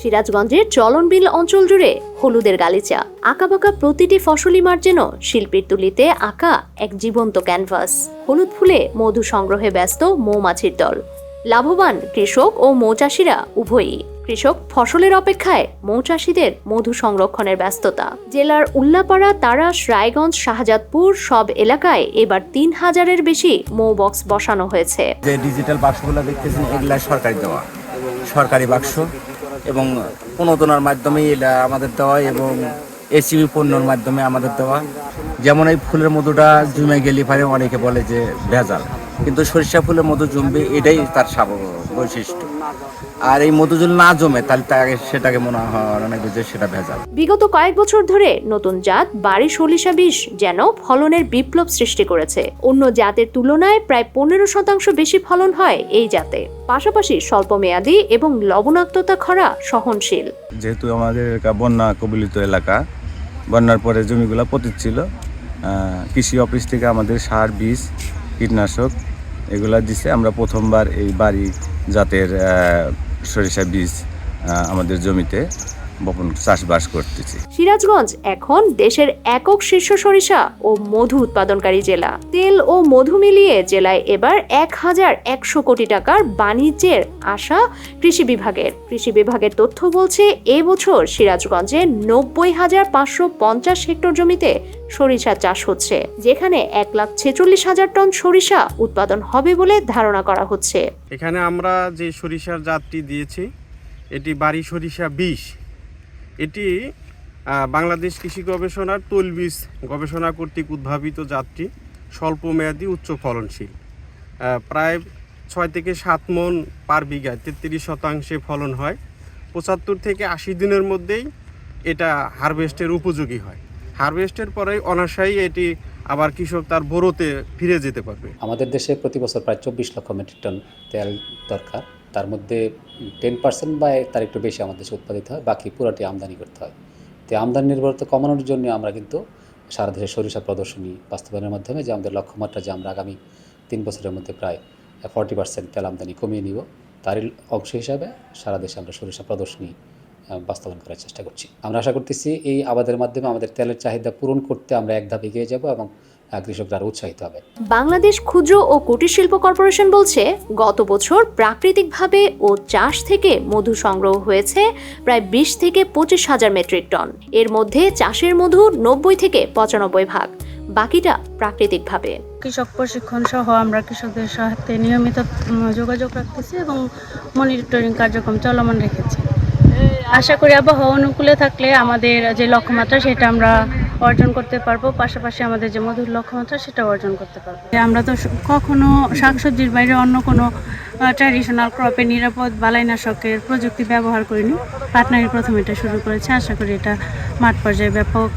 সিরাজগঞ্জের চলনবিল অঞ্চল জুড়ে হলুদের গালিচা। আঁকাবাঁকা প্রতিটি ফসলি মাঠ যেন শিল্পীর তুলিতে আঁকা এক জীবন্ত ক্যানভাস। হলুদ ফুলে মধু সংগ্রহে ব্যস্ত মৌমাছির দল। লাভবান কৃষক ও মৌচাষীরা উভয়ই। কৃষক ফসলের অপেক্ষায় মৌচাষীদের মধু সংরক্ষণের ব্যস্ততা। জেলার উল্লাপাড়া, তারাস, রায়গঞ্জ, শাহজাদপুর সব এলাকায় এবার ৩,০০০-এর বেশি মৌ বক্স বসানো হয়েছে। যে ডিজিটাল বাক্সগুলো দেখতেছেন এগুলা সরকারি দেওয়া, সরকারি বাক্স এবং প্রণোদনার মাধ্যমে এটা আমাদের দেওয়া এবং এসিবি পণ্যর মাধ্যমে আমাদের দেওয়া। যেমন এই ফুলের মধুটা জমে গেলে পারে অনেকে বলে যে ভেজাল, কিন্তু সরিষা ফুলের মধু জমবে এটাই তার বৈশিষ্ট্য। আর এই মধু যদি না জমে তাহলে সেটাকে মনে হয় যে সেটা ভেজাল। বিগত কয়েক বছর ধরে নতুন জাত বাড়ি সরিষা বীজ যেন ফলনের বিপ্লব সৃষ্টি করেছে। অন্য জাতের তুলনায় প্রায় 15% বেশি ফলন হয় এই জাতে। পাশাপাশি স্বল্প মেয়াদী এবং লবণাক্ততা খরা সহনশীল। যেহেতু আমাদের এলাকা বন্যা কবলিত এলাকা, বন্যার পরে জমিগুলো পতিত ছিল, কৃষি অফিস থেকে আমাদের সার, বীজ, কীটনাশক এগুলা দিছে। আমরা প্রথমবার এই বাড়ি জাতের সরিষা বীজ আমাদের জমিতে বপন চাষবাস করতেছি। সিরাজগঞ্জ এখন দেশের একক শীর্ষ সরিষা ও মধু উৎপাদনকারী জেলা। তেল ও মধু মিলিয়ে জেলায় এবার ১,১০০ কোটি টাকার বাণিজ্যের আশা কৃষি বিভাগের তথ্য বলছে এবছর সিরাজগঞ্জে ৯০,৫৫০ হেক্টর জমিতে সরিষা চাষ হচ্ছে, যেখানে ১,৪৬,০০০ টন সরিষা উৎপাদন হবে বলে ধারণা করা হচ্ছে। এখানে আমরা যে সরিষার জাতটি দিয়েছি এটি বাড়ি সরিষা ২০। এটি বাংলাদেশ কৃষি গবেষণার তৈলবীজ গবেষণা কর্তৃক উদ্ভাবিত জাতটি স্বল্প মেয়াদী উচ্চ ফলনশীল। প্রায় ৬ থেকে ৭ মণ পার বিঘায় ৩৩% ফলন হয়। ৭৫ থেকে ৮০ দিনের মধ্যেই এটা হারভেস্টের উপযোগী হয়। হারভেস্টের পরেই অনায়াসেই এটি আবার কৃষক তার বোরোতে ফিরে যেতে পারবে। আমাদের দেশে প্রতি বছর প্রায় ২৪ লক্ষ মেট্রিক টন তেল দরকার। তার মধ্যে 10% বা তার একটু বেশি আমাদের দেশে উৎপাদিত হয়, বাকি পুরোটি আমদানি করতে হয়। তো আমদানি নির্ভরতা কমানোর জন্য আমরা কিন্তু সারা দেশে সরিষা প্রদর্শনী বাস্তবায়নের মাধ্যমে যে আমাদের লক্ষ্যমাত্রা যে আমরা আগামী ৩ বছরের মধ্যে প্রায় 40% তেল আমদানি কমিয়ে নিব, তারই অংশ হিসাবে সারা দেশে আমরা সরিষা প্রদর্শনী বাস্তবায়ন করার চেষ্টা করছি। আমরা আশা করতেছি এই আবাদের মাধ্যমে আমাদের তেলের চাহিদা পূরণ করতে আমরা এক ধাপ এগিয়ে যাব এবং কৃষকরা উৎসাহিত হবে। বাংলাদেশ ক্ষুদ্র ও কুটির শিল্প কর্পোরেশন বলছে, গত বছর প্রাকৃতিকভাবে ও চাষ থেকে মধু সংগ্রহ হয়েছে প্রায় ২০ থেকে ২৫,০০০ মেট্রিক টন। এর মধ্যে চাষের মধু ৯০ থেকে ৯৫ ভাগ, বাকিটা প্রাকৃতিকভাবে। কৃষক প্রশিক্ষণ সহ আমরা কৃষকদের সাথে নিয়মিত যোগাযোগ রাখতেছি এবং মনিটরিং কার্যক্রম চলমান রেখেছি। আশা করি আবহাওয়া অনুকূলে থাকলে আমাদের যে লক্ষ্যমাত্রা সেটা আমরা অর্জন করতে পারবো, পাশাপাশি আমাদের যে মধুর লক্ষ্যমাত্রা সেটা অর্জন করতে পারবো। আমরা তো কখনো শাকসবজির বাইরে অন্য কোনো ট্র্যাডিশনাল ক্রপে নিরাপদ বালাইনাশকের প্রযুক্তি ব্যবহার করিনি। পাটনারী প্রথম এটা শুরু করেছে। আশা করি এটা মাঠ পর্যায়ে ব্যাপক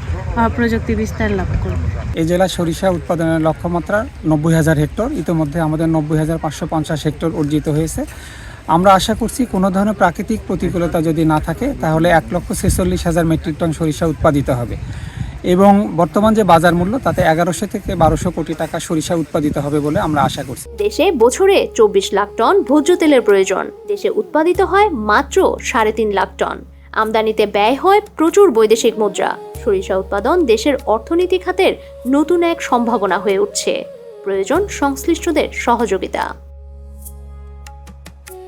প্রযুক্তি বিস্তার লাভ করবে। এই জেলায় সরিষা উৎপাদনের লক্ষ্যমাত্রা ৯০,০০০ হেক্টর। ইতিমধ্যে আমাদের ৯০,৫৫০ হেক্টর অর্জিত হয়েছে। আমরা আশা করছি কোনো ধরনের প্রাকৃতিক প্রতিকূলতা যদি না থাকে তাহলে ১,৪৬,০০০ মেট্রিক টন সরিষা উৎপাদিত হবে এবং বর্তমান যে বাজার মূল্য তাতে ১১০০ থেকে ১২০০ কোটি টাকা সরিষা উৎপাদিত হবে বলে আমরা আশা করছি। দেশে বছরে ২৪ লাখ টন ভোজ্য তেলের প্রয়োজন। দেশে উৎপাদিত হয় মাত্র ৩.৫ লাখ টন। আমদানিতে ব্যয় হয় প্রচুর বৈদেশিক মুদ্রা। সরিষা উৎপাদন দেশের অর্থনীতি খাতের নতুন এক সম্ভাবনা হয়ে উঠছে। প্রয়োজন সংশ্লিষ্টদের সহযোগিতা।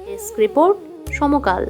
ডেস্ক রিপোর্ট, সমকাল।